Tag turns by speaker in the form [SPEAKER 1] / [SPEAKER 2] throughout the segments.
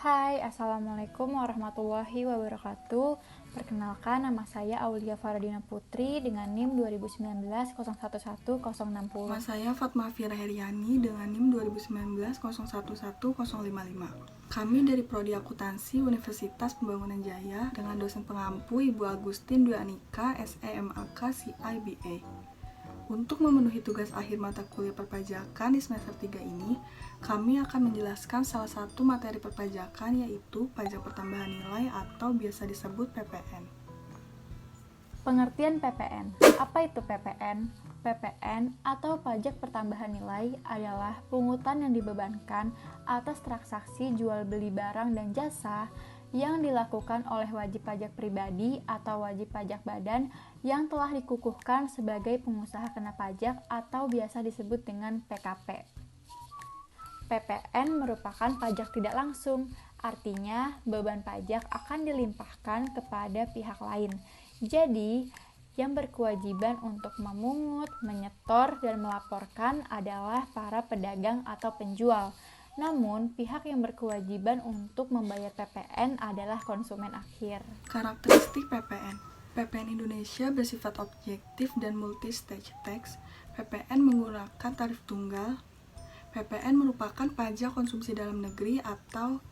[SPEAKER 1] Hai, Assalamualaikum warahmatullahi wabarakatuh. Perkenalkan, nama saya Aulia Faradina Putri dengan NIM 2019 011060.
[SPEAKER 2] Nama saya Fatma Fira Heriani dengan NIM 2019 011055. Kami dari Prodi Akuntansi Universitas Pembangunan Jaya dengan dosen pengampu Ibu Agustin Dwi Anika, SEMAK CIBA. Untuk memenuhi tugas akhir mata kuliah perpajakan di semester 3 ini, kami akan menjelaskan salah satu materi perpajakan yaitu pajak pertambahan nilai atau biasa disebut PPN.
[SPEAKER 1] Pengertian PPN. Apa itu PPN? PPN atau pajak pertambahan nilai adalah pungutan yang dibebankan atas transaksi jual beli barang dan jasa yang dilakukan oleh wajib pajak pribadi atau wajib pajak badan yang telah dikukuhkan sebagai pengusaha kena pajak atau biasa disebut dengan PKP. PPN merupakan pajak tidak langsung, artinya beban pajak akan dilimpahkan kepada pihak lain. Jadi, yang berkewajiban untuk memungut, menyetor, dan melaporkan adalah para pedagang atau penjual. Namun, pihak yang berkewajiban untuk membayar PPN adalah konsumen akhir.
[SPEAKER 2] Karakteristik PPN. PPN Indonesia bersifat objektif dan multi-stage tax. PPN menggunakan tarif tunggal. PPN merupakan pajak konsumsi dalam negeri atau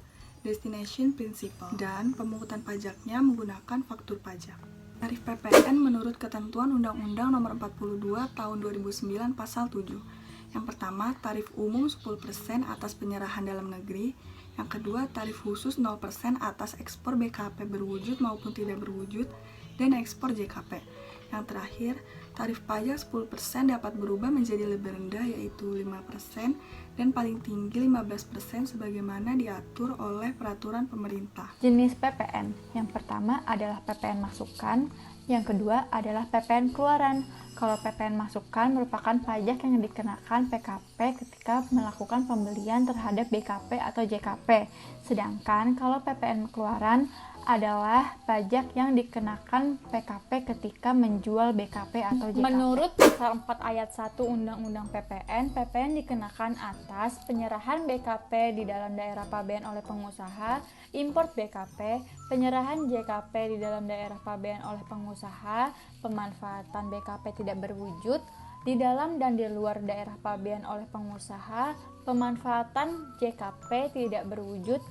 [SPEAKER 2] destination principle dan pemungutan pajaknya menggunakan faktur pajak. Tarif PPN menurut ketentuan Undang-Undang Nomor 42 Tahun 2009 Pasal 7. Yang pertama, tarif umum 10% atas penyerahan dalam negeri. Yang kedua, tarif khusus 0% atas ekspor BKP berwujud maupun tidak berwujud dan ekspor JKP. Yang terakhir, tarif pajak 10% dapat berubah menjadi lebih rendah yaitu 5% dan paling tinggi 15% sebagaimana diatur oleh peraturan pemerintah.
[SPEAKER 1] Jenis PPN. Yang pertama adalah PPN masukan, yang kedua adalah PPN keluaran. Kalau PPN masukan merupakan pajak yang dikenakan PKP ketika melakukan pembelian terhadap BKP atau JKP. Sedangkan kalau PPN keluaran adalah pajak yang dikenakan PKP ketika menjual BKP atau JKP. Menurut Pasal 4 Ayat 1 Undang-Undang PPN, PPN dikenakan atas penyerahan BKP di dalam daerah pabean oleh pengusaha, import BKP, penyerahan JKP di dalam daerah pabean oleh pengusaha, pemanfaatan BKP tidak berwujud di dalam dan di luar daerah pabean oleh pengusaha, pemanfaatan JKP tidak berwujud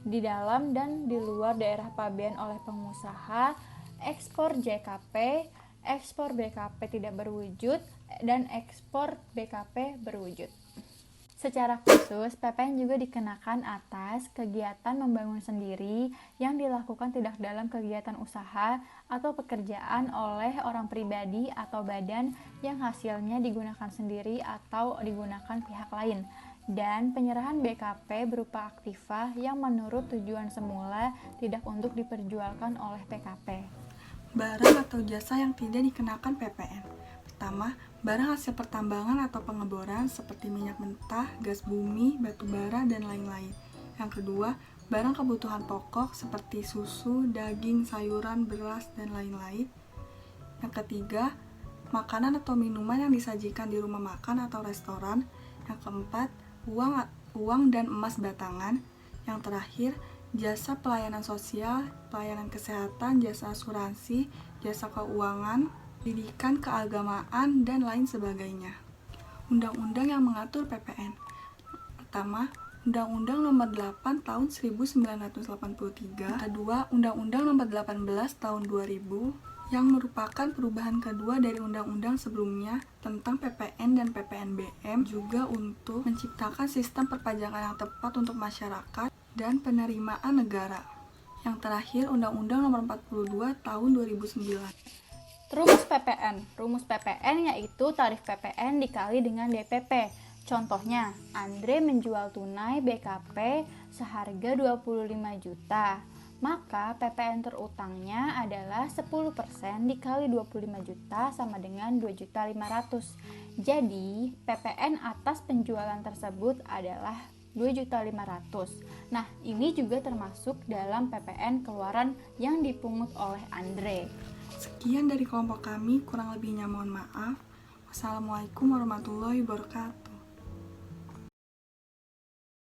[SPEAKER 1] di dalam dan di luar daerah pabean oleh pengusaha, ekspor JKP, ekspor BKP tidak berwujud, dan ekspor BKP berwujud. Secara khusus, PPN juga dikenakan atas kegiatan membangun sendiri yang dilakukan tidak dalam kegiatan usaha atau pekerjaan oleh orang pribadi atau badan yang hasilnya digunakan sendiri atau digunakan pihak lain, dan penyerahan BKP berupa aktiva yang menurut tujuan semula tidak untuk diperjualkan oleh PKP.
[SPEAKER 2] Barang atau jasa yang tidak dikenakan PPN. Pertama, barang hasil pertambangan atau pengeboran seperti minyak mentah, gas bumi, batu bara, dan lain-lain. Yang kedua, barang kebutuhan pokok seperti susu, daging, sayuran, beras, dan lain-lain. Yang ketiga, makanan atau minuman yang disajikan di rumah makan atau restoran. Yang keempat, uang dan emas batangan. Yang terakhir, jasa pelayanan sosial, pelayanan kesehatan, jasa asuransi, jasa keuangan, pendidikan keagamaan, dan lain sebagainya. Undang-undang yang mengatur PPN. Pertama, Undang-Undang Nomor 8 Tahun 1983. Kedua, Undang-Undang Nomor 18 Tahun 2000 yang merupakan perubahan kedua dari undang-undang sebelumnya tentang PPN dan PPNBM, juga untuk menciptakan sistem perpajakan yang tepat untuk masyarakat dan penerimaan negara. Yang terakhir, Undang-Undang Nomor 42 Tahun 2009.
[SPEAKER 1] Rumus PPN. Rumus PPN yaitu tarif PPN dikali dengan DPP. Contohnya, Andre menjual tunai BKP seharga 25 juta. Maka PPN terutangnya adalah 10% dikali 25 juta sama dengan 2.500.000. Jadi, PPN atas penjualan tersebut adalah 2.500.000. Nah, ini juga termasuk dalam PPN keluaran yang dipungut oleh Andre.
[SPEAKER 2] Sekian dari kelompok kami, kurang lebihnya mohon maaf. Wassalamualaikum warahmatullahi wabarakatuh.